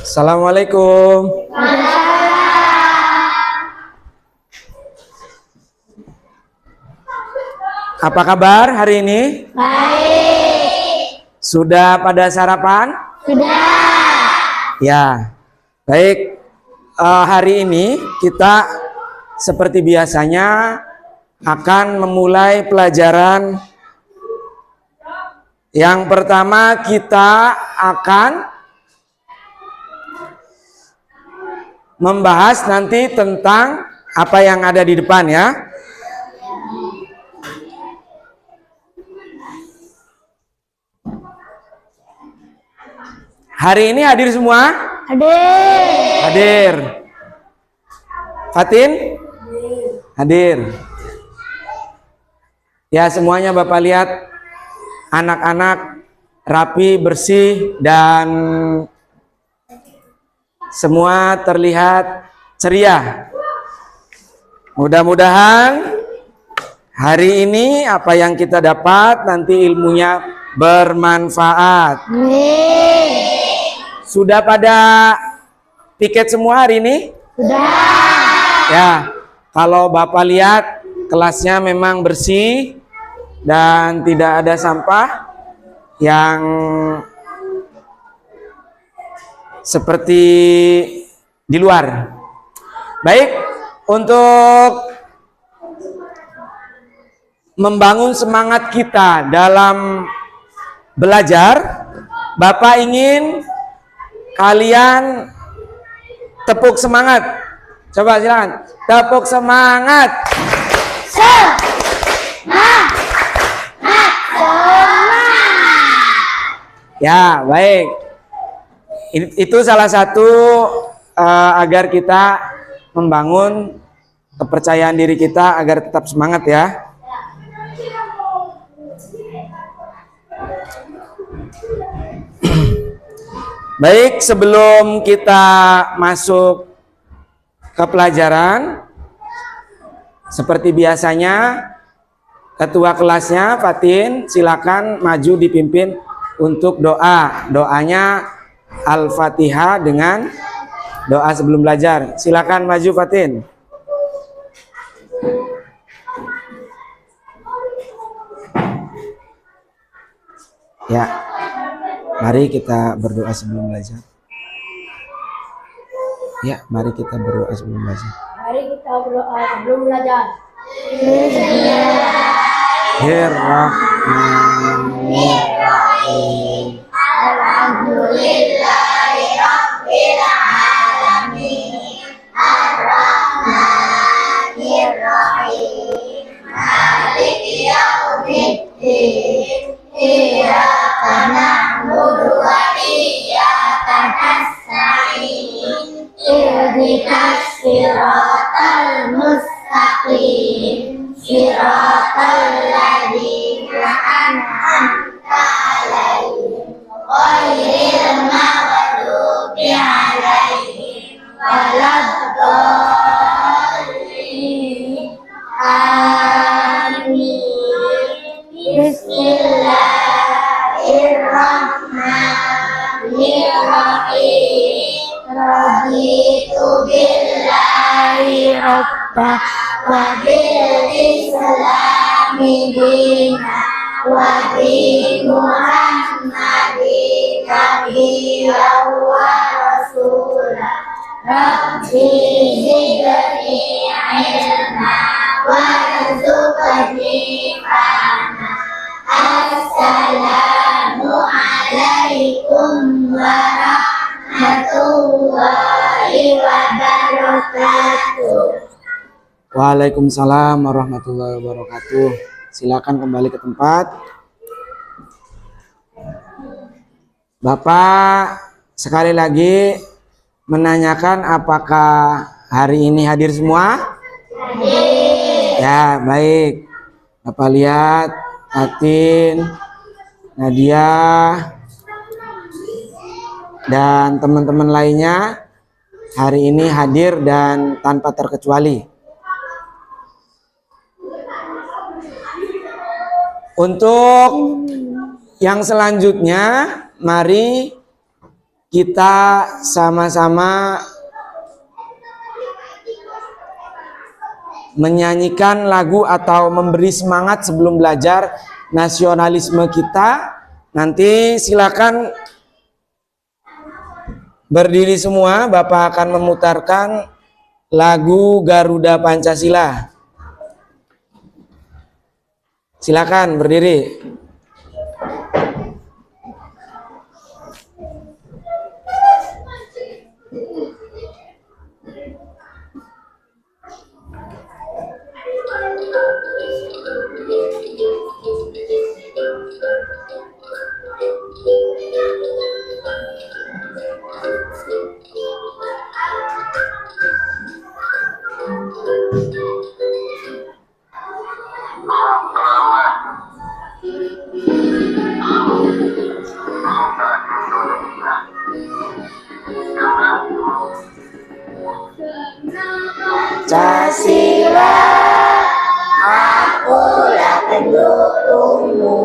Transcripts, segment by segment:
Assalamualaikum. Apa kabar hari ini? Baik. Sudah pada sarapan? Sudah. Ya, baik. Hari ini kita seperti biasanya akan memulai pelajaran. Yang pertama kita akan membahas nanti tentang apa yang ada di depan ya. Hari ini hadir semua? Hadir. Fatin? Hadir. Ya, semuanya Bapak lihat anak-anak rapi, bersih, dan semua terlihat ceria. Mudah-mudahan hari ini apa yang kita dapat nanti ilmunya bermanfaat. Sudah pada piket semua hari ini? Sudah. Ya, kalau Bapak lihat kelasnya memang bersih dan tidak ada sampah yang seperti di luar. Baik, untuk membangun semangat kita dalam belajar, Bapak ingin kalian tepuk semangat. Coba silakan, tepuk semangat. Ya, baik. Itu salah satu agar kita membangun kepercayaan diri kita agar tetap semangat ya. Baik, sebelum kita masuk ke pelajaran, seperti biasanya ketua kelasnya Fatin silakan maju dipimpin untuk doa. Doanya Al-Fatihah dengan doa sebelum belajar. Silakan maju Fatin. Ya, mari kita berdoa sebelum belajar. Ya, mari kita berdoa sebelum belajar. Mari kita berdoa sebelum belajar. Bismillahirrahmanirrahim. Alhamdulillahirabbil alamin. Arrahmanirrahim. Maliki yaumiddin. Iyyaka na'budu wa iyyaka nasta'in. Ihdinas siratal mustaqim. Siratal ladzina an'amta 'alaihim ghairil maghdubi 'alaihim waladdallin. Amin. Bismillahirrahmanirrahim. Raditu billahi rabba wa bil islami dina wa bi Muhammadin nabiyyan wa rasulah. Rabbi zidni ilma warzuqni fahma. Assalamu alaikum warahmatullahi wabarakatuh. Waalaikumsalam warahmatullahi wabarakatuh. Silakan kembali ke tempat. Bapak sekali lagi menanyakan apakah hari ini hadir semua? Hadir. Ya, baik. Bapak lihat Fatin, Nadia, dan teman-teman lainnya hari ini hadir dan tanpa terkecuali. Untuk yang selanjutnya, mari kita sama-sama menyanyikan lagu atau memberi semangat sebelum belajar nasionalisme kita. Nanti silakan berdiri semua, Bapak akan memutarkan lagu Garuda Pancasila. Silakan berdiri. Pancasila, akulah pendukungmu,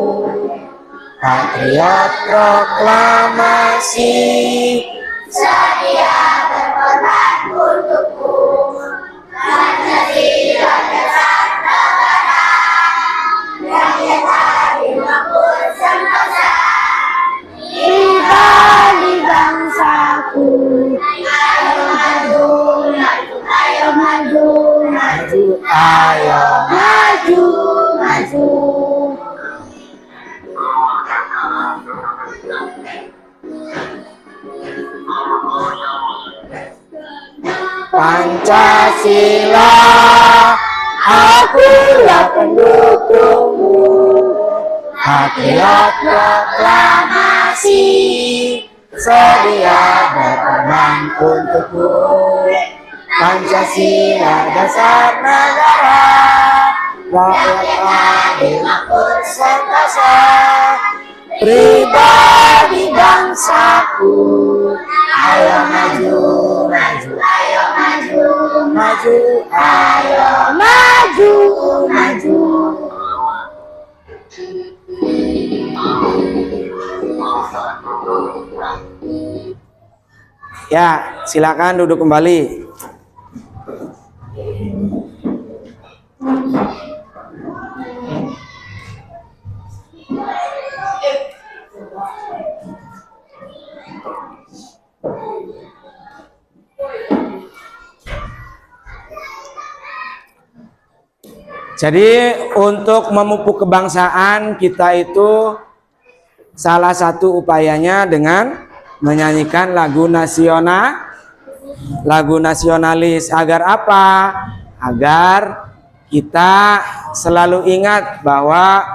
patriot proklamasi, Sedia berkorban untukku. Pancasila dasar negara yang nyata dimakmur semesta. Pribadi bangsaku, ayo maju, maju, ayo maju, maju, ayo maju, maju. Pancasila, akulah pendukungmu, patriot proklamasi, sedia berkorban untukmu. Pancasila dasar negara, rakyat adil makmur sentosa, pribadi bangsaku, ayo maju, maju, ayo maju, maju, ayo maju, maju. Ya, silakan duduk kembali. Jadi untuk memupuk kebangsaan kita itu salah satu upayanya dengan menyanyikan lagu nasionalis. Agar apa? Agar kita selalu ingat bahwa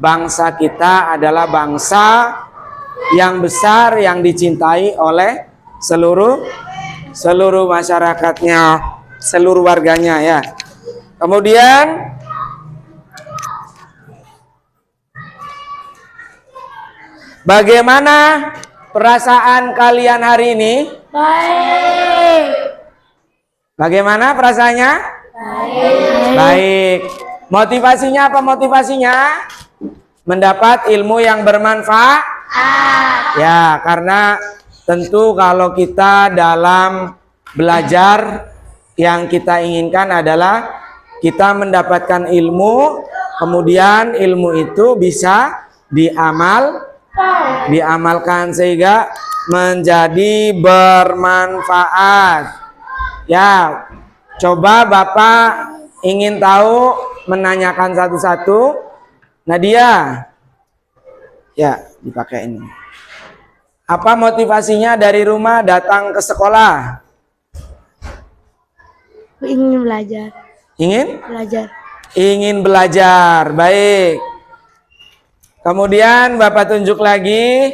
bangsa kita adalah bangsa yang besar, yang dicintai oleh seluruh masyarakatnya, seluruh warganya ya. Kemudian bagaimana perasaan kalian hari ini? Baik. Bagaimana perasaannya? Baik. Baik. Motivasinya apa motivasinya? Mendapat ilmu yang bermanfaat. Ya, karena tentu kalau kita dalam belajar yang kita inginkan adalah kita mendapatkan ilmu, kemudian ilmu itu bisa diamalkan sehingga menjadi bermanfaat. Ya, coba Bapak ingin tahu, menanyakan satu-satu. Nadia, ya dipakai ini. Apa motivasinya dari rumah datang ke sekolah? Ingin belajar. Ingin belajar. Baik. Kemudian Bapak tunjuk lagi.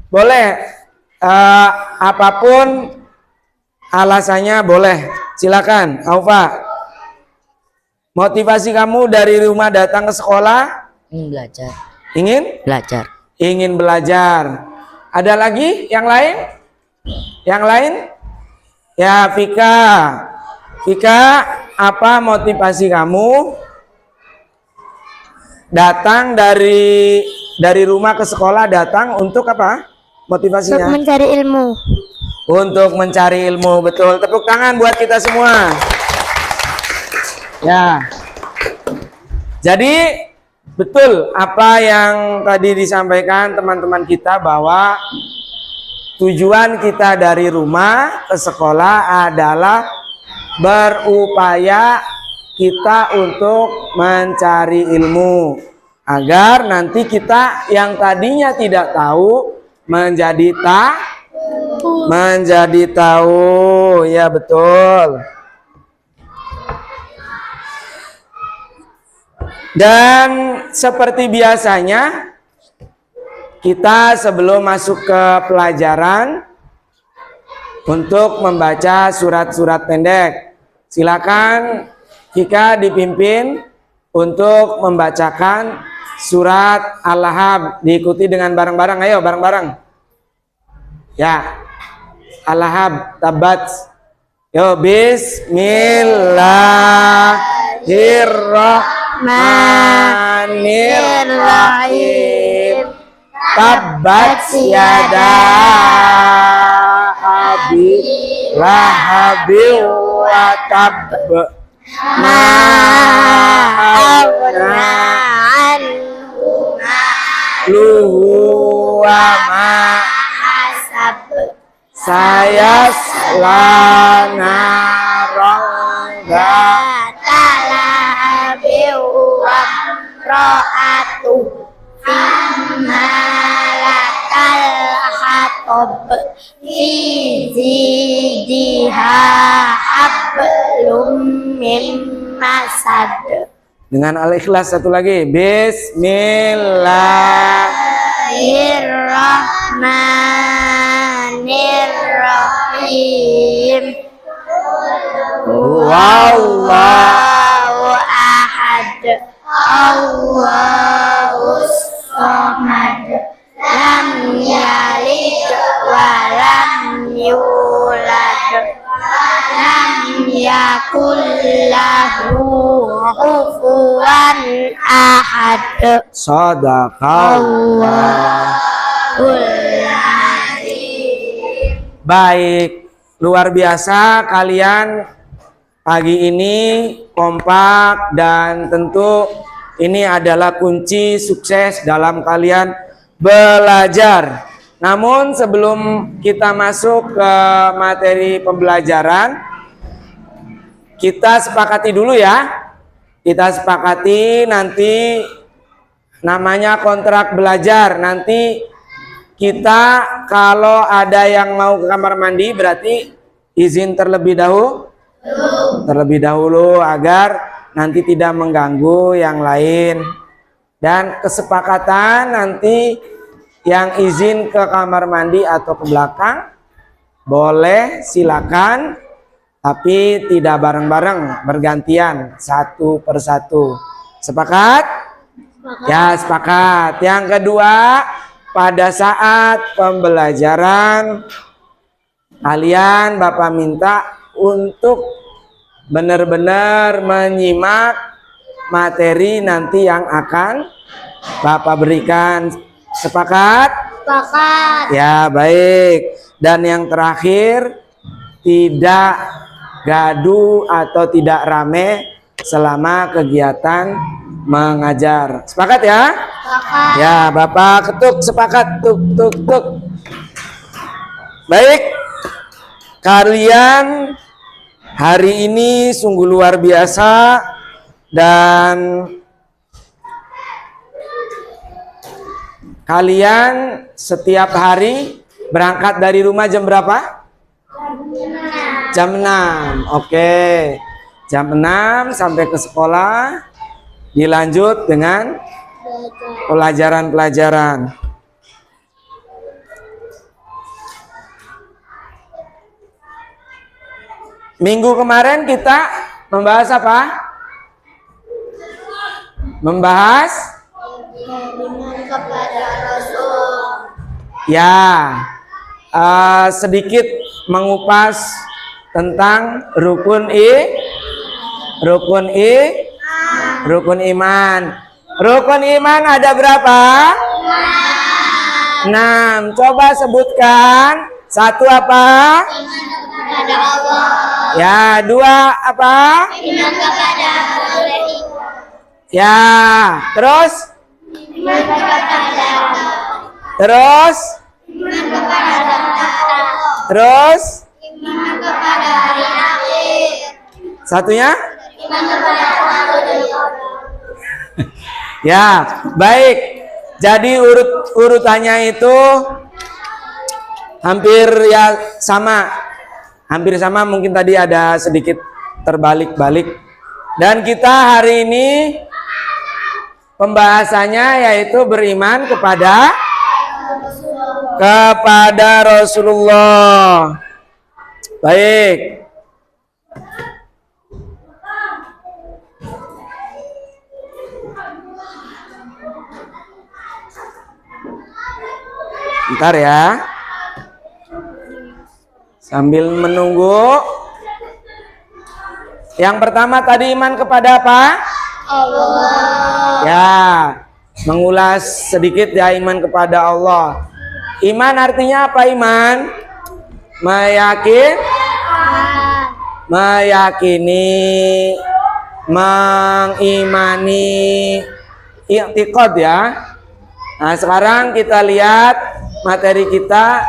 Boleh apapun alasannya boleh. Silakan, Aufa. Motivasi kamu dari rumah datang ke sekolah? Ingin belajar. Ingin belajar. Ada lagi yang lain? Ya, Vika. Vika, apa motivasi kamu datang dari rumah ke sekolah, datang untuk apa? motivasinya? mencari ilmu. Untuk mencari ilmu, betul. Tepuk tangan buat kita semua. Ya. Jadi betul apa yang tadi disampaikan teman-teman kita, bahwa tujuan kita dari rumah ke sekolah adalah berupaya kita untuk mencari ilmu, agar nanti kita yang tadinya tidak tahu menjadi tahu. Ya betul. Dan seperti biasanya, kita sebelum masuk ke pelajaran untuk membaca surat-surat pendek, silakan Kika dipimpin untuk membacakan surat Al-Lahab. Diikuti dengan bareng-bareng. Ayo bareng-bareng. Ya, Al-Lahab, Tabat. Yo, Bismillahirrahmanirrahim. Tabat yada abi lahabil wa tab. Ma aghna anhu Luhu wa ma hasab. saya selana rongga Talabiu wa ra'atu Malakal hatob fi zidiha hablum mim masad. dengan Al-Ikhlas satu lagi. Bismillahirrahmanirrahim. Wallahu ahad Allahus samad lam yalid wa lam yulad lam yakul lahu kufuwan ahad. Shadaqallah. Baik, luar biasa kalian pagi ini kompak, dan tentu ini adalah kunci sukses dalam kalian belajar. Namun sebelum kita masuk ke materi pembelajaran, kita sepakati dulu ya. Kita sepakati nanti namanya kontrak belajar. Nanti kita kalau ada yang mau ke kamar mandi berarti izin terlebih dahulu agar nanti tidak mengganggu yang lain. Dan kesepakatan nanti yang izin ke kamar mandi atau ke belakang boleh, silakan, tapi tidak bareng-bareng, bergantian satu persatu. Sepakat? Ya, sepakat. Yang kedua, pada saat pembelajaran kalian Bapak minta untuk benar-benar menyimak materi nanti yang akan Bapak berikan. Sepakat? Sepakat. Ya, baik. Dan yang terakhir, tidak gaduh atau tidak rame selama kegiatan mengajar. Sepakat ya? Sepakat. Ya, Bapak ketuk sepakat. Tuk, tuk, tuk. Baik. Kalian hari ini sungguh luar biasa, dan kalian setiap hari berangkat dari rumah jam berapa? Jam 6. Oke. Jam 6 sampai ke sekolah, dilanjut dengan pelajaran-pelajaran. Minggu kemarin kita membahas apa? Membahas Kepada Rasul. ya, sedikit mengupas tentang rukun iman. Rukun iman ada berapa? Coba sebutkan. Satu apa? Kepada Allah. Ya, dua apa? Iman kepada Rasul. Ya, terus? Iman kepada Terus? Iman kepada Terus? Iman kepada hari akhir. Satunya? Iman kepada Rasul. Ya, baik. Jadi urutannya itu hampir ya sama. Hampir sama, mungkin tadi ada sedikit terbalik-balik. Dan kita hari ini pembahasannya yaitu beriman kepada Rasulullah. Baik. Bentar ya. Sambil menunggu. Yang pertama tadi iman kepada apa? Allah. Ya, mengulas sedikit ya iman kepada Allah. Iman artinya apa iman? Meyakini, mengimani, i'tiqad ya. Nah, sekarang kita lihat materi kita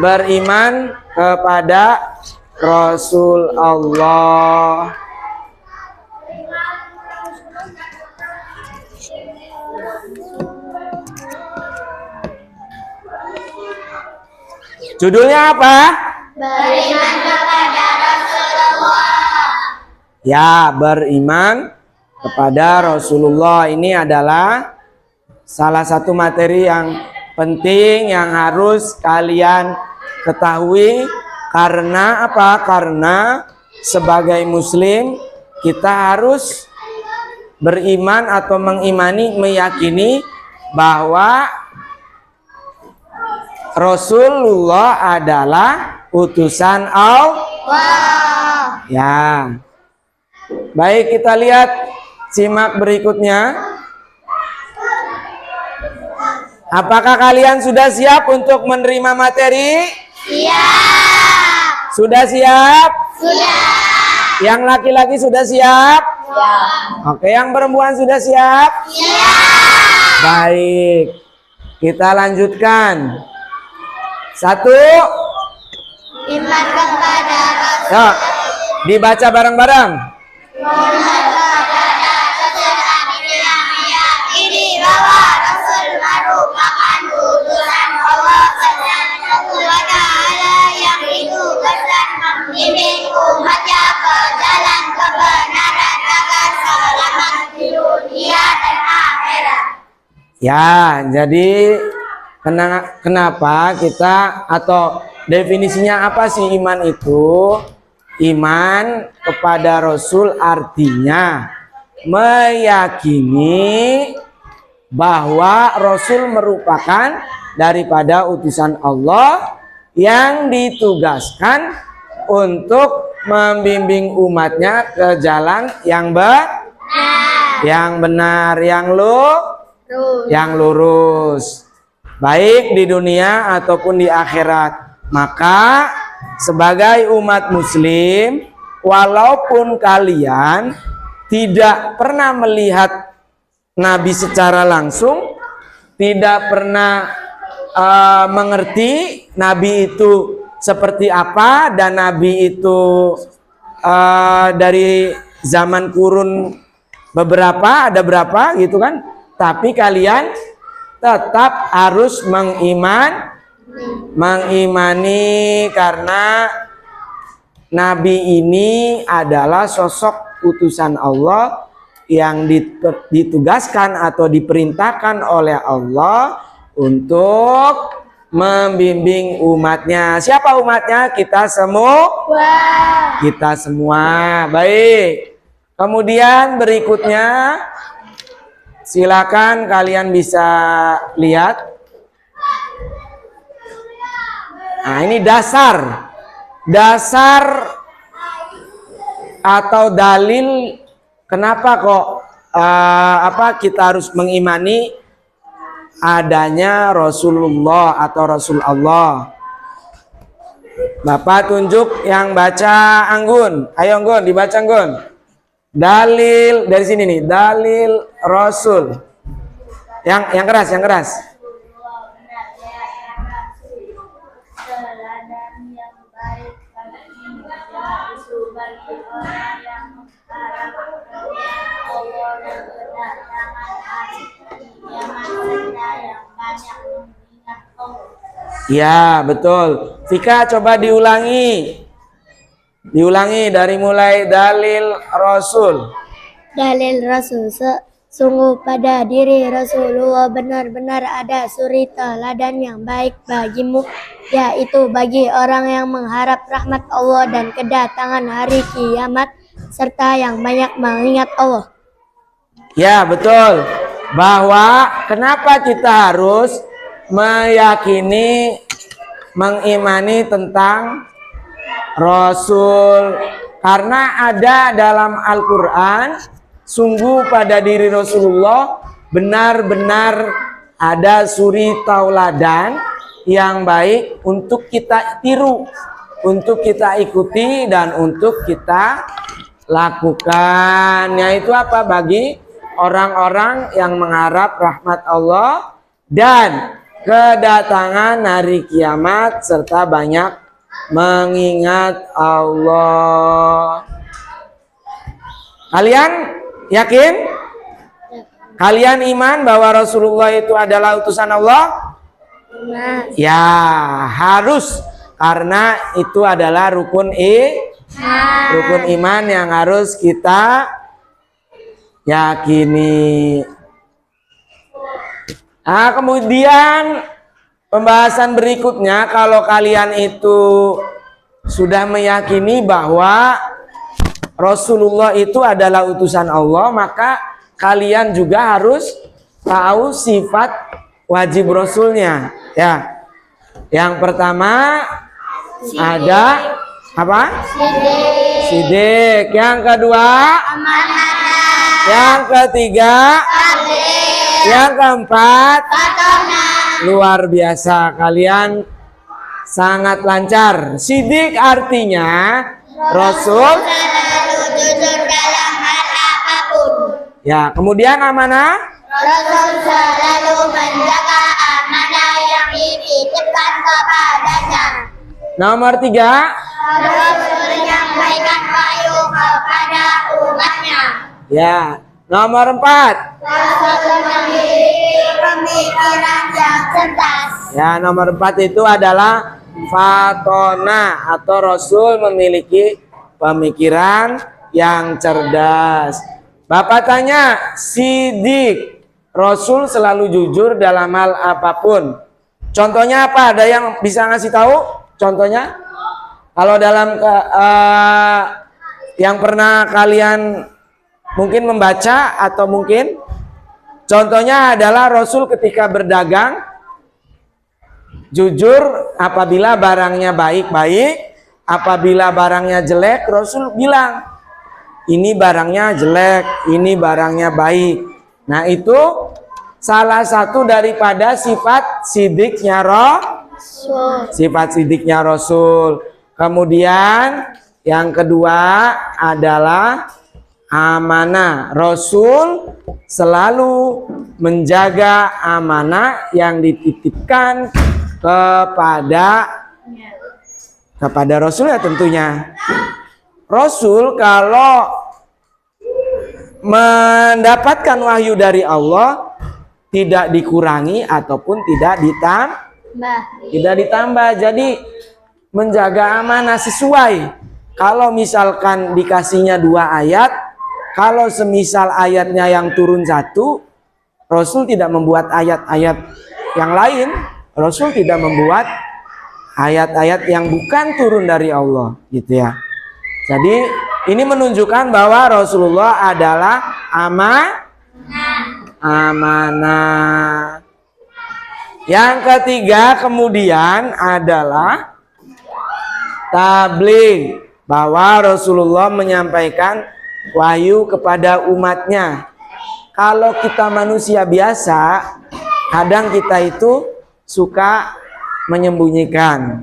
beriman kepada Rasul Allah. Judulnya apa? Beriman kepada Rasulullah. Ya, beriman kepada Rasulullah ini adalah salah satu materi yang penting yang harus kalian ketahui. Karena apa? Karena sebagai muslim kita harus beriman atau mengimani, meyakini bahwa Rasulullah adalah utusan Allah. Ya. Baik, kita lihat, simak berikutnya. Apakah kalian sudah siap untuk menerima materi? Siap. Sudah siap? Sudah. Yang laki-laki sudah siap? Siap. Oke, yang perempuan sudah siap? Siap. Baik. Kita lanjutkan. Satu. Iman kepada Rasul. Ya, dibaca bareng-bareng. Iman kepada Rasul artinya meyakini bahwa Rasul merupakan utusan Allah Subhanahu wa Ta'ala yang ditugaskan membimbing umatnya ke jalan kebenaran agar selamat di dunia dan akhirat. Ya, jadi kenapa kita atau definisinya apa sih iman itu? Iman kepada Rasul artinya meyakini bahwa Rasul merupakan daripada utusan Allah yang ditugaskan untuk membimbing umatnya ke jalan yang benar, yang lurus, baik di dunia ataupun di akhirat. Maka sebagai umat muslim, walaupun kalian tidak pernah melihat Nabi secara langsung, tidak pernah mengerti Nabi itu seperti apa, dan Nabi itu dari zaman kurun beberapa, ada berapa gitu kan, tapi kalian tetap harus mengimani karena Nabi ini adalah sosok utusan Allah yang ditugaskan atau diperintahkan oleh Allah untuk membimbing umatnya. Siapa umatnya? Kita semua. Kita semua. Baik. Kemudian berikutnya, silakan kalian bisa lihat. Nah, ini dasar atau dalil kenapa kok kita harus mengimani adanya Rasulullah atau Rasul Allah. Bapak tunjuk yang baca Anggun. Ayo Anggun, dibaca Anggun. Dalil dari sini nih, dalil Rasul. Yang keras, yang keras. Ya, betul. Vika coba diulangi. Diulangi dari mulai dalil Rasul. Dalil Rasul, sungguh pada diri Rasulullah benar-benar ada suri teladan yang baik bagimu, yaitu bagi orang yang mengharap rahmat Allah dan kedatangan hari kiamat, serta yang banyak mengingat Allah. Ya, betul. Bahwa kenapa kita harus meyakini, mengimani tentang Rasul, karena ada dalam Al-Quran, sungguh pada diri Rasulullah benar-benar ada suri tauladan yang baik untuk kita tiru, untuk kita ikuti, dan untuk kita lakukan. Yaitu apa? Bagi orang-orang yang mengharap rahmat Allah dan kedatangan hari kiamat serta banyak mengingat Allah. Kalian yakin? Kalian iman bahwa Rasulullah itu adalah utusan Allah? Ya, harus, karena itu adalah rukun iman yang harus kita yakini. Nah, kemudian pembahasan berikutnya, kalau kalian itu sudah meyakini bahwa Rasulullah itu adalah utusan Allah, maka kalian juga harus tahu sifat wajib Rasulnya. Ya, yang pertama ada apa? Sidik. Yang kedua amanah. Yang ketiga yang keempat luar biasa, kalian sangat lancar. Sidik artinya Rasul selalu jujur dalam hal apapun. Ya, kemudian amanah. Rasul selalu menjaga amanah yang dititipkan kepadanya. Nomor 3. Rasul menyampaikan wahyu kepada umatnya. Ya, nomor 4. Rasul memiliki pemikiran yang cerdas. Ya, nomor 4 itu adalah fatona, atau Rasul memiliki pemikiran yang cerdas. Bapak tanya, sidik, Rasul selalu jujur dalam hal apapun. Contohnya apa? Ada yang bisa ngasih tahu? Contohnya? Kalau dalam yang pernah kalian mungkin membaca atau mungkin contohnya adalah Rasul ketika berdagang jujur, apabila barangnya baik-baik, apabila barangnya jelek Rasul bilang ini barangnya jelek, ini barangnya baik. Nah, itu salah satu daripada sifat sidiknya Rasul. Kemudian yang kedua adalah amanah. Rasul selalu menjaga amanah yang dititipkan kepada Rasul, ya tentunya. Rasul kalau mendapatkan wahyu dari Allah tidak dikurangi ataupun tidak ditambah. Jadi menjaga amanah sesuai. Kalau misalkan dikasihnya 2 ayat, kalau semisal ayatnya yang turun 1, Rasul tidak membuat ayat-ayat yang lain. Rasul tidak membuat ayat-ayat yang bukan turun dari Allah, gitu ya. Jadi ini menunjukkan bahwa Rasulullah adalah amanah. Yang ketiga kemudian adalah tabligh, bahwa Rasulullah menyampaikan wahyu kepada umatnya. Kalau kita manusia biasa, kadang kita itu suka menyembunyikan.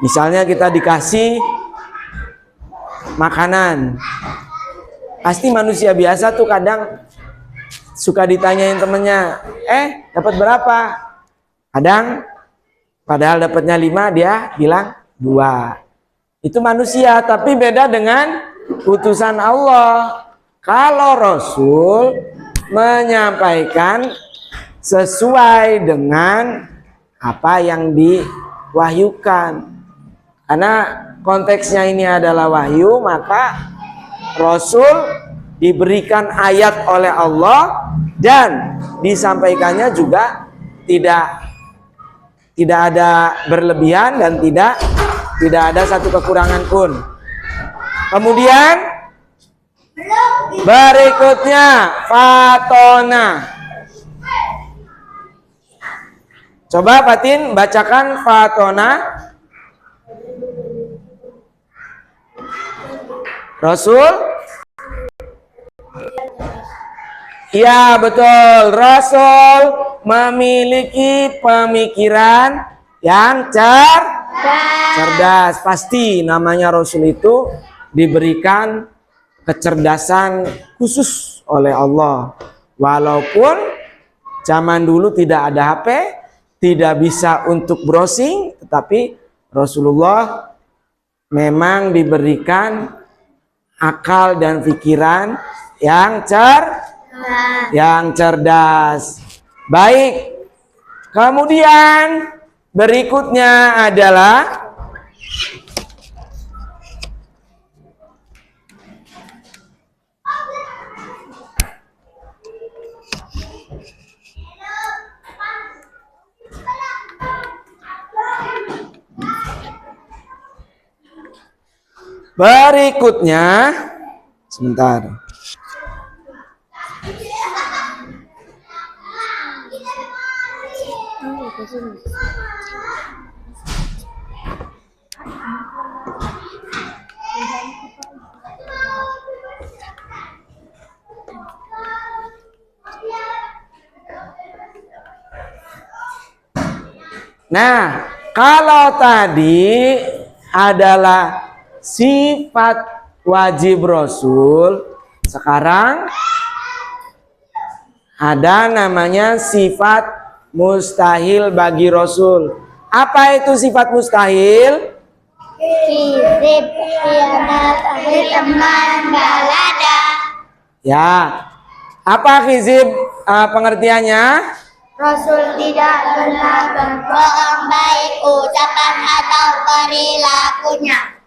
Misalnya kita dikasih makanan, pasti manusia biasa tuh kadang suka ditanyain temennya, dapat berapa? Kadang padahal dapatnya 5, dia bilang 2. Itu manusia, tapi beda dengan utusan Allah. Kalau Rasul menyampaikan sesuai dengan apa yang diwahyukan. Karena konteksnya ini adalah wahyu, maka Rasul diberikan ayat oleh Allah dan disampaikannya juga tidak ada berlebihan dan tidak ada satu kekurangan pun. Kemudian berikutnya fatona. Coba Fatin bacakan fatona. Rasul? Ya betul, Rasul memiliki pemikiran yang cerdas. Pasti namanya Rasul itu diberikan kecerdasan khusus oleh Allah. Walaupun zaman dulu tidak ada HP, tidak bisa untuk browsing, tetapi Rasulullah memang diberikan akal dan pikiran yang cerdas. Baik. Kemudian berikutnya adalah sebentar. Nah, kalau tadi adalah sifat wajib Rasul, sekarang ada namanya sifat mustahil bagi Rasul. Apa itu sifat mustahil? Kizib, khianat, teman, balada. Ya, apa khizib pengertiannya? Rasul tidak pernah berbohong, baik ucapan atau perilakunya.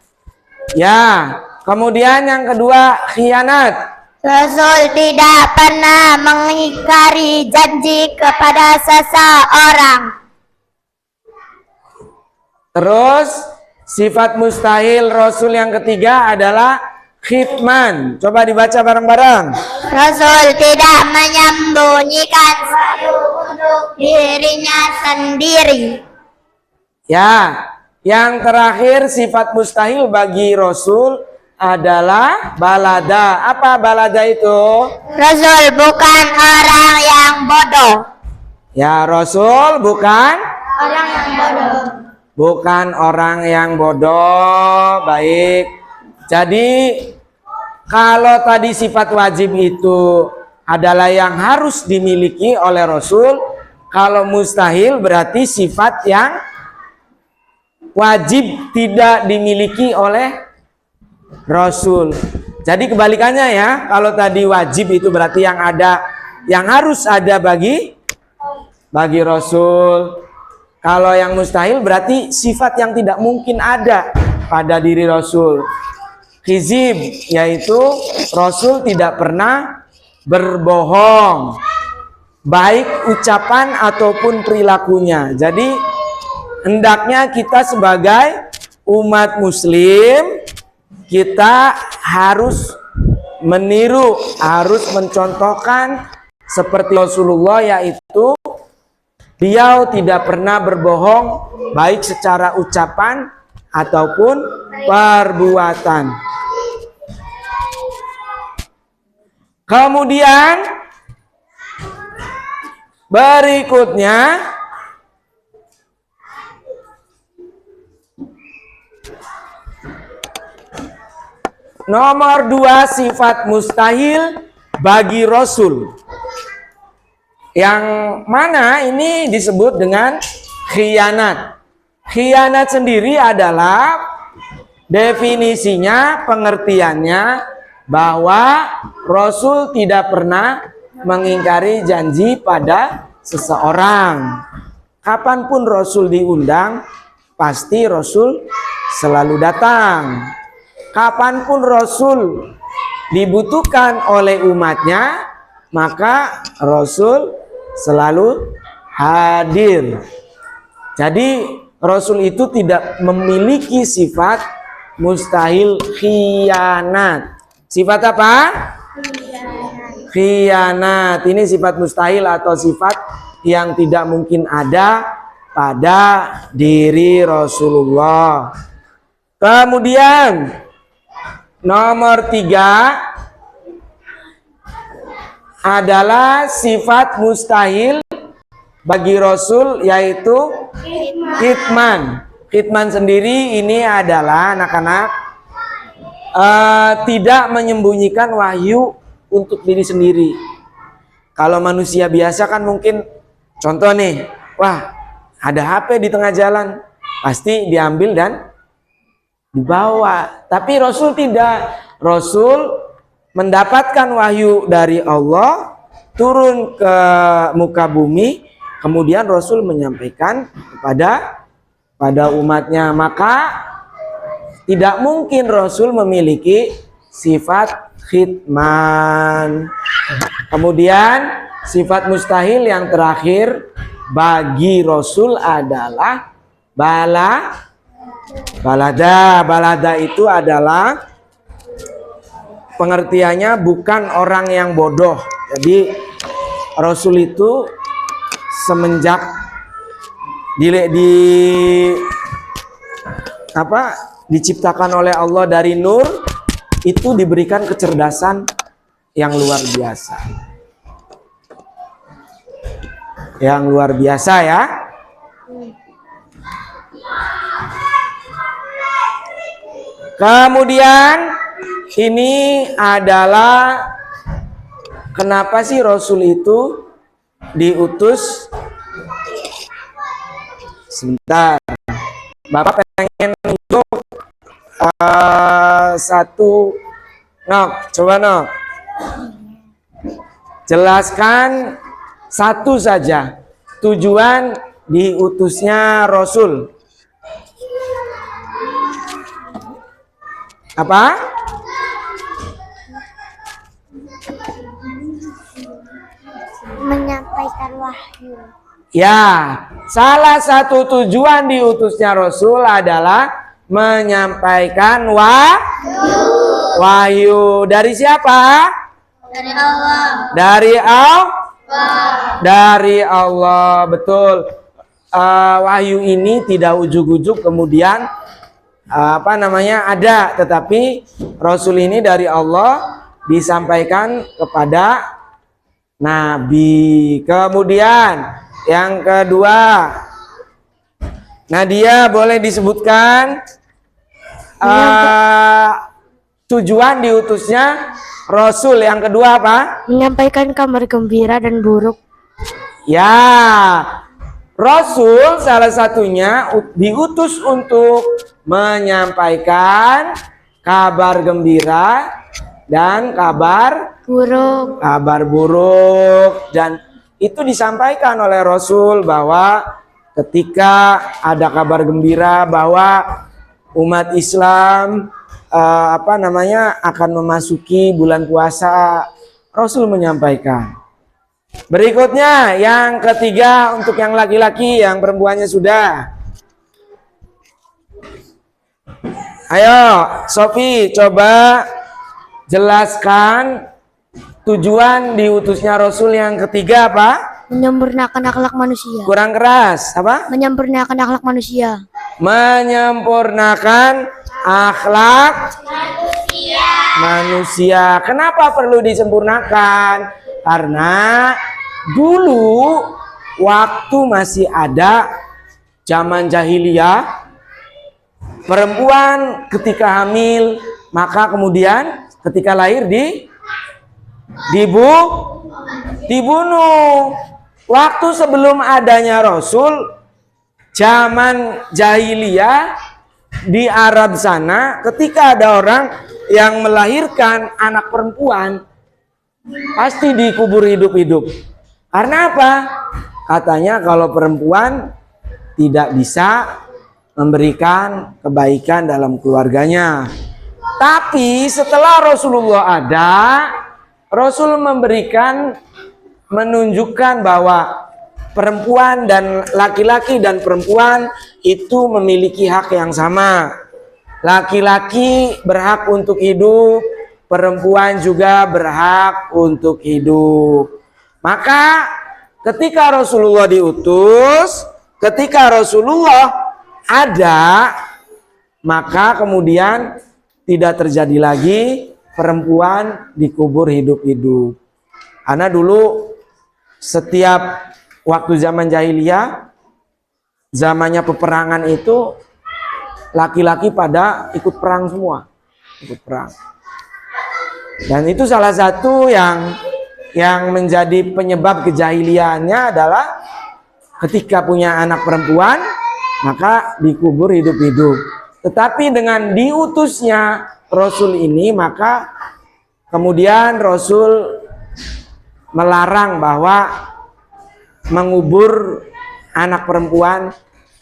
Ya, kemudian yang kedua khianat. Rasul tidak pernah mengingkari janji kepada seseorang. Terus sifat mustahil Rasul yang ketiga adalah khitman. Coba dibaca bareng-bareng. Rasul tidak menyembunyikan sesuatu untuk dirinya sendiri. Ya, yang terakhir sifat mustahil bagi Rasul adalah balada. Apa balada itu? Rasul bukan orang yang bodoh. Ya, Rasul bukan Orang yang bodoh. bukan orang yang bodoh. Baik. Jadi kalau tadi sifat wajib itu adalah yang harus dimiliki oleh Rasul, kalau mustahil berarti sifat yang wajib tidak dimiliki oleh Rasul. Jadi kebalikannya ya, kalau tadi wajib itu berarti yang harus ada bagi Rasul. Kalau yang mustahil berarti sifat yang tidak mungkin ada pada diri Rasul. Khizib, yaitu Rasul tidak pernah berbohong, baik ucapan ataupun perilakunya. Jadi hendaknya kita sebagai umat muslim, kita harus meniru, harus mencontohkan seperti Rasulullah, yaitu beliau tidak pernah berbohong baik secara ucapan ataupun perbuatan. Kemudian Berikutnya nomor 2, sifat mustahil bagi Rasul. Yang mana ini disebut dengan khianat. Khianat sendiri adalah definisinya, pengertiannya bahwa Rasul tidak pernah mengingkari janji pada seseorang. Kapanpun Rasul diundang, pasti Rasul selalu datang. Kapanpun Rasul dibutuhkan oleh umatnya, maka Rasul selalu hadir. Jadi Rasul itu tidak memiliki sifat mustahil khianat. Sifat apa? Khianat. Ini sifat mustahil atau sifat yang tidak mungkin ada pada diri Rasulullah. Kemudian nomor 3 adalah sifat mustahil bagi Rasul, yaitu kitman. Kitman sendiri ini adalah anak-anak tidak menyembunyikan wahyu untuk diri sendiri. Kalau manusia biasa kan mungkin, contoh nih, wah ada HP di tengah jalan, pasti diambil dan dibawa. Tapi Rasul tidak. Rasul mendapatkan wahyu dari Allah, turun ke muka bumi, kemudian Rasul menyampaikan pada umatnya. Maka tidak mungkin Rasul memiliki sifat khidman. Kemudian sifat mustahil yang terakhir bagi Rasul adalah balada. Balada itu adalah pengertiannya bukan orang yang bodoh. Jadi Rasul itu semenjak diciptakan oleh Allah dari nur, itu diberikan kecerdasan yang luar biasa. Yang luar biasa ya. Kemudian ini adalah kenapa sih Rasul itu diutus. Sebentar, Bapak pengen untuk satu. Coba jelaskan satu saja tujuan diutusnya Rasul. Apa? Menyampaikan wahyu. Ya, salah satu tujuan diutusnya Rasul adalah menyampaikan wahyu. Dari siapa? Dari Allah. Dari Allah, betul. Wahyu ini tidak ujug-ujug kemudian ada, tetapi Rasul ini dari Allah disampaikan kepada Nabi. Kemudian yang kedua, Nadia boleh disebutkan tujuan diutusnya Rasul yang kedua apa? Menyampaikan kabar gembira dan buruk. Ya, Rasul salah satunya diutus untuk menyampaikan kabar gembira dan kabar buruk. Dan itu disampaikan oleh Rasul bahwa ketika ada kabar gembira bahwa umat Islam akan memasuki bulan puasa, Rasul menyampaikan. Berikutnya yang ketiga untuk yang laki-laki, yang perempuannya sudah. Ayo, Sofi, coba jelaskan tujuan diutusnya Rasul yang ketiga apa? Menyempurnakan akhlak manusia. Kurang keras, apa? Menyempurnakan akhlak manusia. Menyempurnakan akhlak manusia. Kenapa perlu disempurnakan? Karena dulu waktu masih ada zaman jahiliyah, perempuan ketika hamil maka kemudian ketika lahir dibunuh. Waktu sebelum adanya Rasul, zaman jahiliyah di Arab sana, ketika ada orang yang melahirkan anak perempuan pasti dikubur hidup-hidup. Karena apa? Katanya kalau perempuan tidak bisa memberikan kebaikan dalam keluarganya. Tapi setelah Rasulullah ada, Rasul menunjukkan bahwa perempuan dan laki-laki dan perempuan itu memiliki hak yang sama. Laki-laki berhak untuk hidup, perempuan juga berhak untuk hidup. Maka ketika Rasulullah diutus, ketika Rasulullah ada, maka kemudian tidak terjadi lagi perempuan dikubur hidup-hidup. Karena dulu setiap waktu zaman jahiliyah, zamannya peperangan itu laki-laki pada ikut perang semua, ikut perang. Dan itu salah satu yang menjadi penyebab kejahiliannya adalah ketika punya anak perempuan maka dikubur hidup-hidup. Tetapi dengan diutusnya Rasul ini, maka kemudian Rasul melarang bahwa mengubur anak perempuan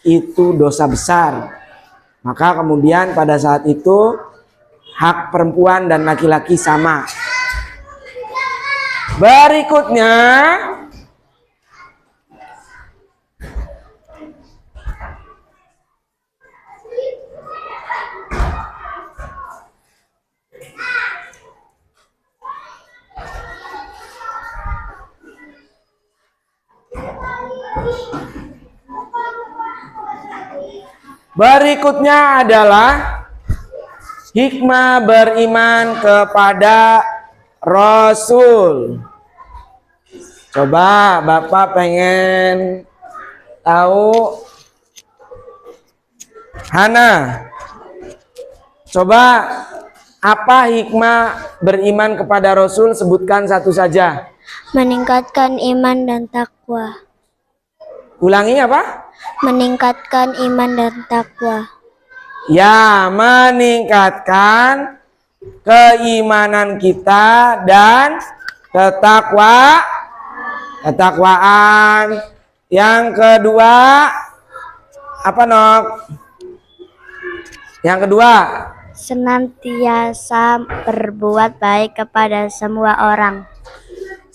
itu dosa besar. Maka kemudian pada saat itu hak perempuan dan laki-laki sama. Berikutnya adalah hikmah beriman kepada Rasul. Coba Bapak pengen tahu, Hana, coba apa hikmah beriman kepada Rasul? Sebutkan satu saja. Meningkatkan iman dan takwa. Ulangi apa? Meningkatkan iman dan takwa. Ya, meningkatkan keimanan kita dan ketakwaan. Yang kedua apa, Nok? Yang kedua, senantiasa berbuat baik kepada semua orang.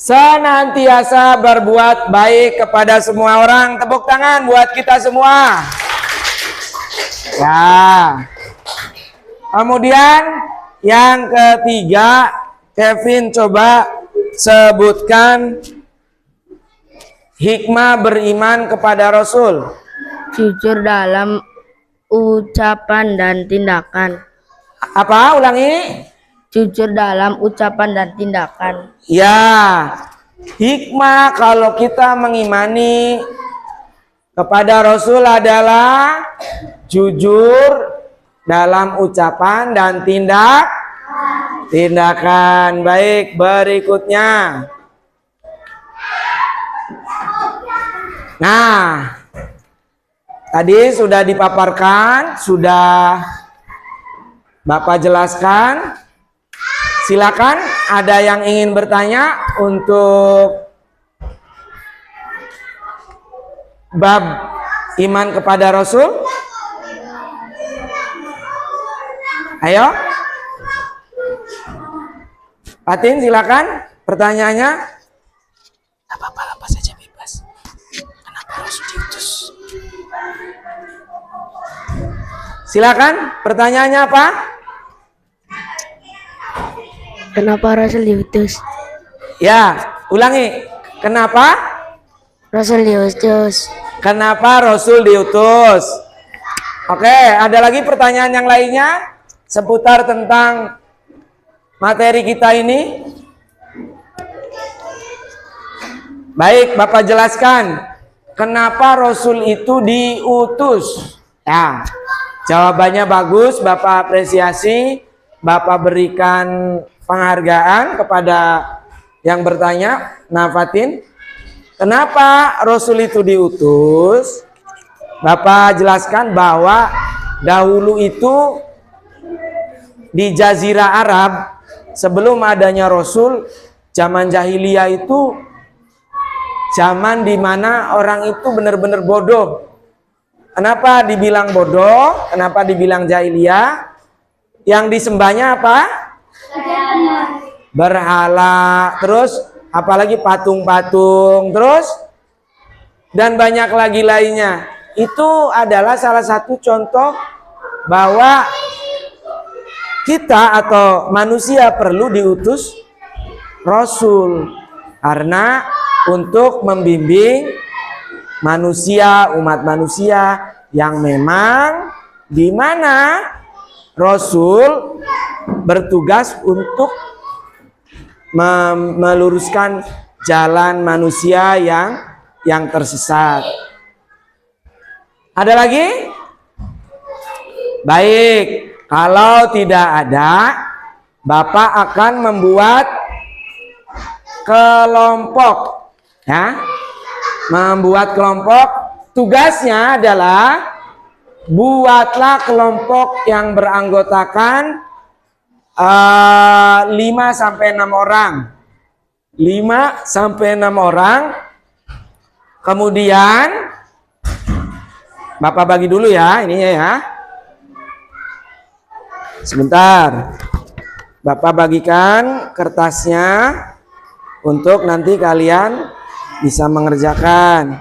senantiasa berbuat baik kepada semua orang. Tepuk tangan buat kita semua. Ya. Kemudian yang ketiga, Kevin coba sebutkan hikmah beriman kepada Rasul. Jujur dalam ucapan dan tindakan. Apa? Ulangi. Jujur dalam ucapan dan tindakan. Ya, hikmah kalau kita mengimani kepada Rasul adalah jujur dalam ucapan dan tindakan. Baik, berikutnya. Nah, tadi sudah dipaparkan, sudah Bapak jelaskan. Silakan, ada yang ingin bertanya untuk bab iman kepada Rasul? Ayo, Fatin, silakan pertanyaannya. Apa saja bebas. Kenapa Rasul diutus? Silakan, pertanyaannya apa? Kenapa Rasul diutus? Ya, ulangi. Kenapa? Rasul diutus. Kenapa Rasul diutus? Oke, ada lagi pertanyaan yang lainnya seputar tentang materi kita ini? Baik, Bapak jelaskan. kenapa Rasul itu diutus? Ya, jawabannya bagus, Bapak apresiasi, Bapak berikan penghargaan kepada yang bertanya. Nafatin, kenapa Rasul itu diutus? Bapak jelaskan bahwa dahulu itu di Jazirah Arab, sebelum adanya Rasul, zaman jahiliyah itu zaman dimana orang itu benar-benar bodoh. Kenapa dibilang bodoh? Kenapa dibilang jahiliyah? Yang disembahnya apa? Berhala. Terus apalagi patung-patung. Terus dan banyak lagi lainnya. Itu adalah salah satu contoh bahwa kita atau manusia perlu diutus Rasul, karena untuk membimbing manusia, umat manusia yang memang di mana Rasul bertugas untuk meluruskan jalan manusia yang tersesat. Ada lagi? Baik, kalau tidak ada, Bapak akan membuat kelompok, ya, membuat kelompok. Tugasnya adalah buatlah kelompok yang beranggotakan 5 sampai 6 orang. 5 sampai 6 orang. Kemudian Bapak bagi dulu ya ininya ya. Sebentar. Bapak bagikan kertasnya untuk nanti kalian bisa mengerjakan.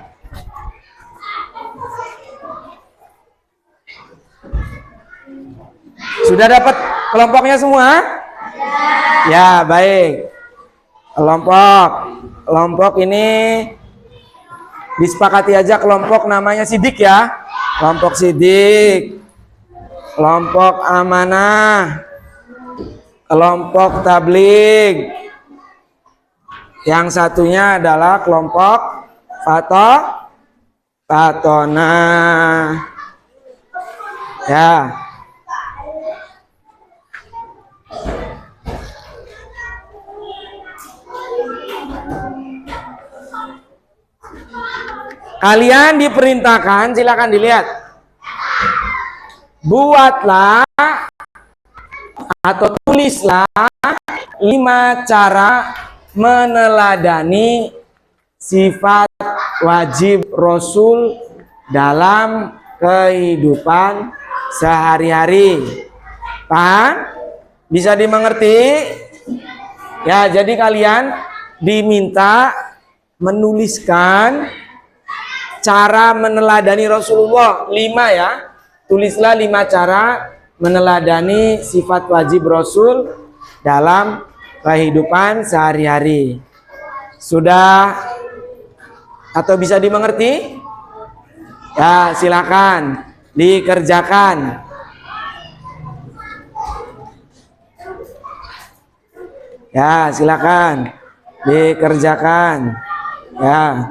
Sudah dapat kelompoknya semua? Ya, baik. Kelompok ini disepakati aja, kelompok namanya sidik ya. Kelompok sidik, kelompok amanah, kelompok tabligh. Yang satunya adalah kelompok fatonah. Ya. Kalian diperintahkan, silakan dilihat. Buatlah atau tulislah 5 cara meneladani sifat wajib Rasul dalam kehidupan sehari-hari. Paham? Bisa dimengerti? Ya, jadi kalian diminta menuliskan cara meneladani Rasulullah 5 ya. Tulislah 5 cara meneladani sifat wajib Rasul dalam kehidupan sehari-hari. Sudah atau bisa dimengerti? Ya, silakan dikerjakan. Ya, silakan dikerjakan. Ya.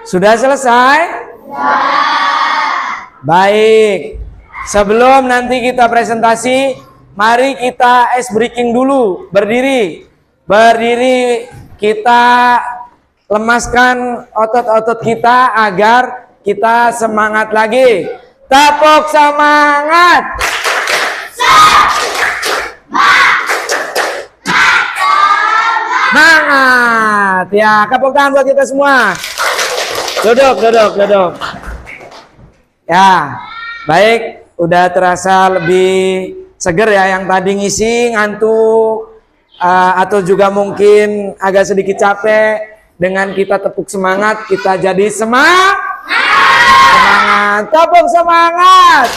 Sudah selesai? Baik. Sebelum nanti kita presentasi, mari kita ice breaking dulu. Berdiri. Berdiri, kita lemaskan otot-otot kita agar kita semangat lagi. Tepuk semangat. Semangat. Ya, tepuk tangan buat kita semua. Duduk, duduk, duduk. Ya, baik. Udah terasa lebih seger ya, yang tadi ngisi ngantuk atau juga mungkin agak sedikit capek. Dengan kita tepuk semangat, kita jadi semangat. Tepuk semangat.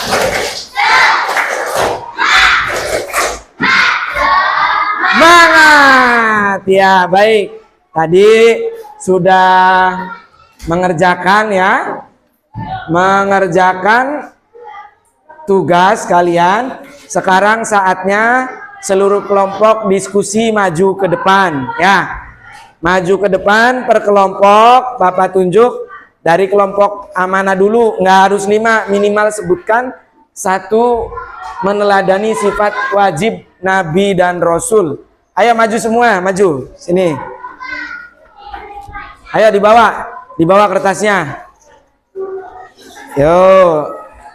Semangat. Ya, baik. Tadi sudah mengerjakan ya, mengerjakan tugas kalian. Sekarang saatnya seluruh kelompok diskusi maju ke depan ya. Maju ke depan per kelompok. Bapak tunjuk dari kelompok amanah dulu, nggak harus 5, minimal sebutkan 1 meneladani sifat wajib Nabi dan Rasul. Ayo maju semua, maju sini. Ayo dibawa kertasnya. Yo,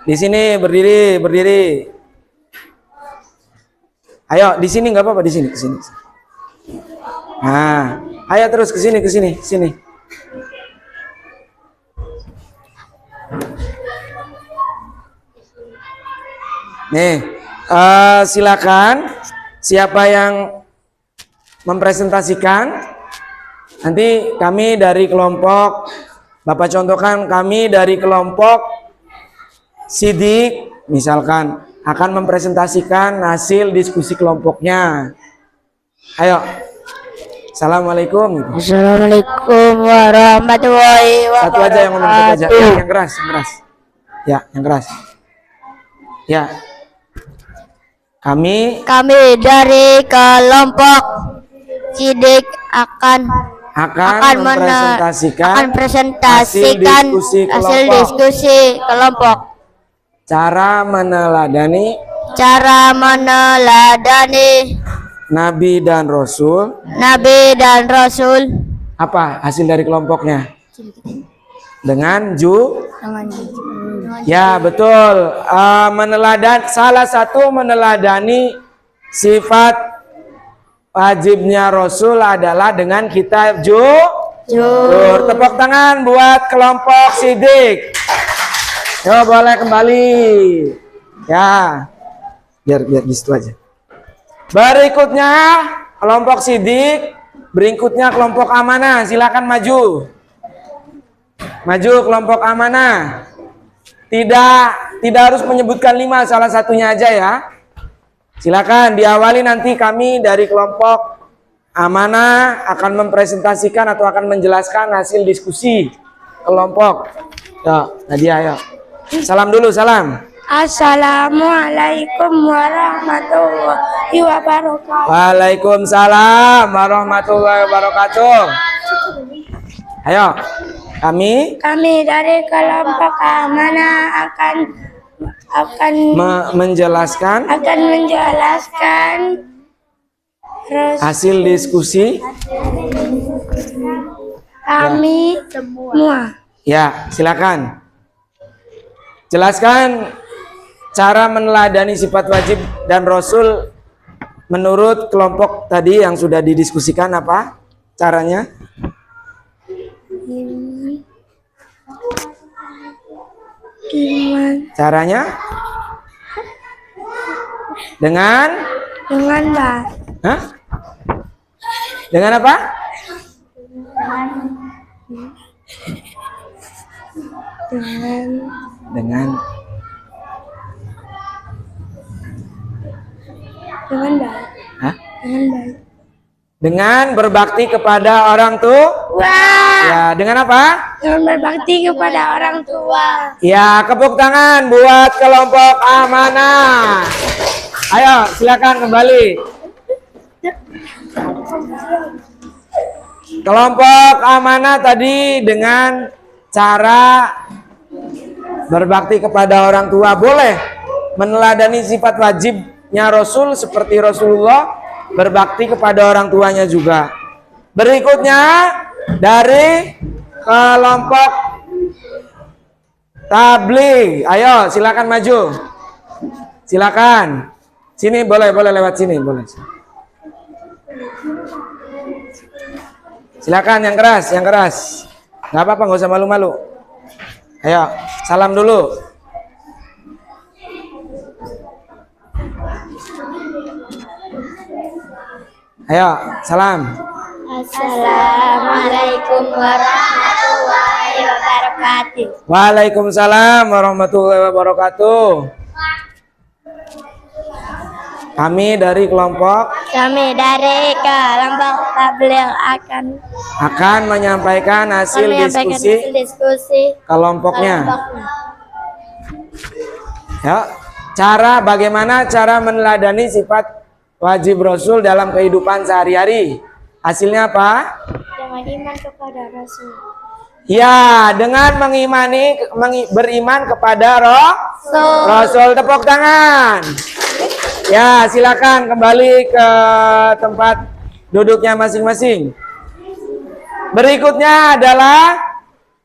di sini berdiri, berdiri. Ayo di sini nggak apa-apa, di sini, sini. Nah, ayo terus ke sini, sini. Nih, silakan. Siapa yang mempresentasikan? Nanti kami dari kelompok, Bapak contohkan, kami dari kelompok Sidik misalkan akan mempresentasikan hasil diskusi kelompoknya. Ayo. Assalamualaikum. Assalamualaikum warahmatullahi wabarakatuh. Satu aja yang ngomong, satu aja. Yang keras, yang keras. Ya, yang keras. Ya. Kami dari kelompok Sidik akan mempresentasikan hasil diskusi kelompok. Cara meneladani Nabi dan Rasul. Apa hasil dari kelompoknya? Dengan ya betul. Salah satu meneladani sifat wajibnya Rasul adalah dengan kita jujur. Tepuk tangan buat kelompok Sidik. Yo, boleh kembali. Ya. Biar di situ aja. Berikutnya kelompok Sidik, berikutnya kelompok amanah. Silakan maju. Maju kelompok amanah. Tidak harus menyebutkan 5, salah satunya aja ya. Silakan diawali, nanti kami dari kelompok amanah akan mempresentasikan atau akan menjelaskan hasil diskusi kelompok. Yo, Nadia ayo. Salam dulu, salam. Assalamualaikum warahmatullahi wabarakatuh. Waalaikumsalam warahmatullahi wabarakatuh. Ayo, kami dari kelompok amanah akan menjelaskan hasil diskusi kami semua. Ya, silakan. Jelaskan cara meneladani sifat wajib dan Rasul menurut kelompok tadi yang sudah didiskusikan, apa caranya? Caranya? Dengan Hah? Dengan apa? Dengan baik. Hah? Dengan baik. Dengan berbakti kepada orang tua. Wah. Ya, dengan apa? dengan berbakti kepada orang tua. Ya, tepuk tangan buat kelompok amanah. Ayo, silakan kembali. Kelompok amanah tadi dengan cara berbakti kepada orang tua, boleh meneladani sifat wajibnya Rasul seperti Rasulullah berbakti kepada orang tuanya juga. Berikutnya dari kelompok tabligh. Ayo, silakan maju. Silakan. Sini boleh lewat sini, boleh. Silakan yang keras. Nggak apa-apa, nggak usah malu-malu. Ayo, salam dulu. Ayo, salam. Assalamualaikum warahmatullahi wabarakatuh. Waalaikumsalam warahmatullahi wabarakatuh. Kami dari kelompok tabligh akan menyampaikan hasil diskusi kelompoknya. Ya, bagaimana cara meneladani sifat wajib Rasul dalam kehidupan sehari-hari? Hasilnya apa? Dengan iman kepada Rasul. Ya, dengan beriman kepada Rasul. Tepuk tangan. Ya, silakan kembali ke tempat duduknya masing-masing. Berikutnya adalah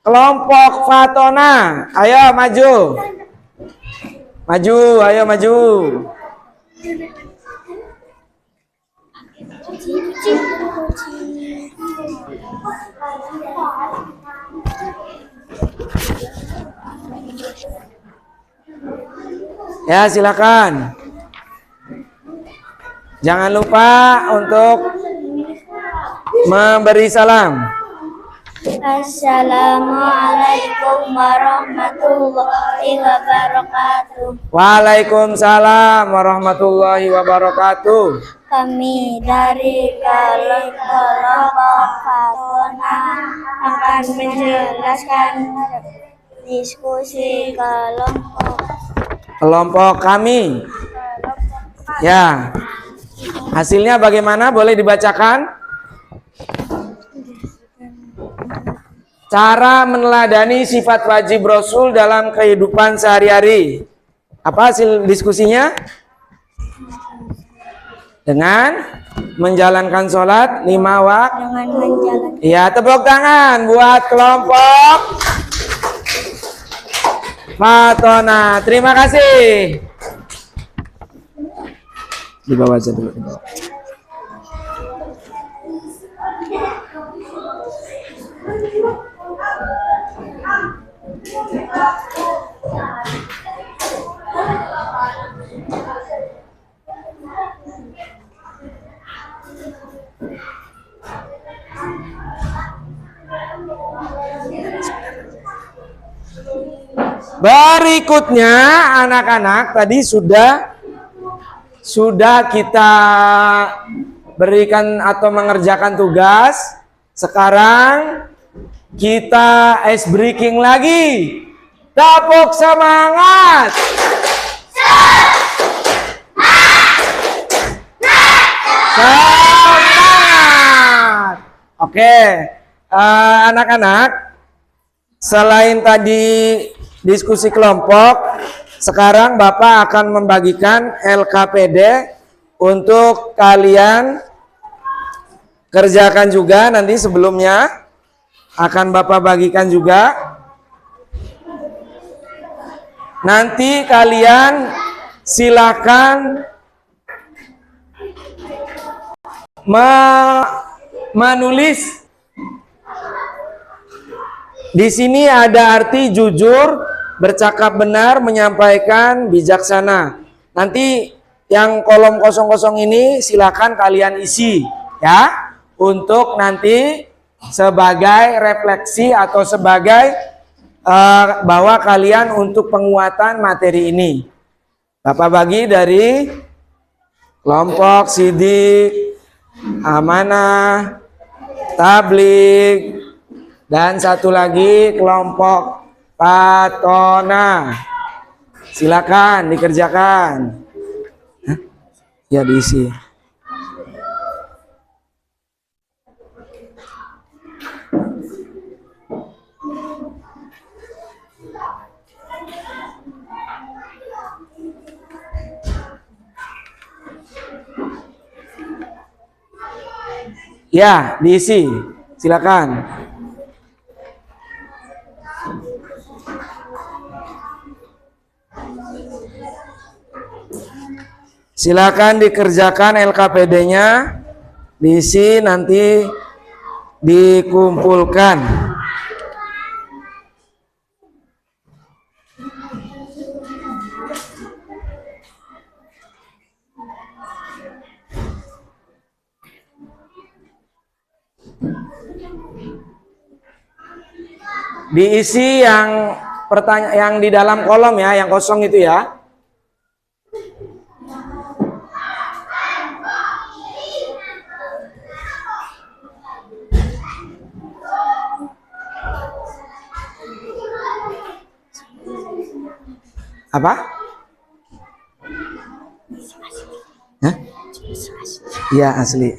kelompok Fatona. Ayo maju. Ayo maju. Ya, silakan. Jangan lupa untuk memberi salam. Assalamualaikum warahmatullahi wabarakatuh. Waalaikumsalam warahmatullahi wabarakatuh. Kami dari kelompok Fatona akan menjelaskan diskusi kelompok kami. Ya. Hasilnya bagaimana? Boleh dibacakan? Cara meneladani sifat wajib Rasul dalam kehidupan sehari-hari. Apa hasil diskusinya? Dengan menjalankan sholat 5 waktu. Ya, tepuk tangan buat kelompok Fatona. Terima kasih. Di bawah aja dulu. Berikutnya anak-anak tadi sudah kita berikan atau mengerjakan tugas. Sekarang kita ice breaking lagi. Tepuk semangat. Semangat. Oke, anak-anak, selain tadi diskusi kelompok, sekarang Bapak akan membagikan LKPD untuk kalian kerjakan juga. Nanti sebelumnya akan Bapak bagikan juga. Nanti kalian silakan menulis. Di sini ada arti jujur, bercakap benar, menyampaikan bijaksana. Nanti yang kolom kosong-kosong ini silakan kalian isi ya, untuk nanti sebagai refleksi atau sebagai bahwa kalian untuk penguatan materi ini. Bapak bagi dari kelompok Sidik, Amanah, Tabligh, Dan satu lagi kelompok Patona. Silakan dikerjakan. Hah? Ya diisi. Ya, diisi. Silakan. Silakan dikerjakan LKPD-nya. Diisi nanti dikumpulkan. Diisi yang pertanyaan yang di dalam kolom ya, yang kosong itu ya. Apa? Hah? Iya asli.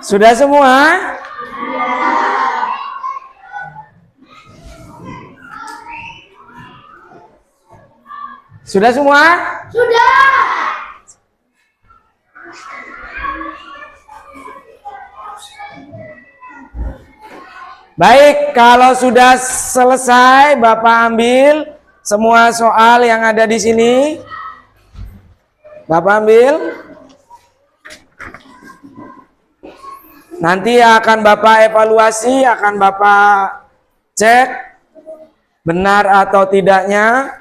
Sudah semua? Sudah semua? Sudah. Baik, kalau sudah selesai Bapak ambil semua soal yang ada di sini. Bapak ambil. Nanti akan Bapak evaluasi, akan Bapak cek benar atau tidaknya.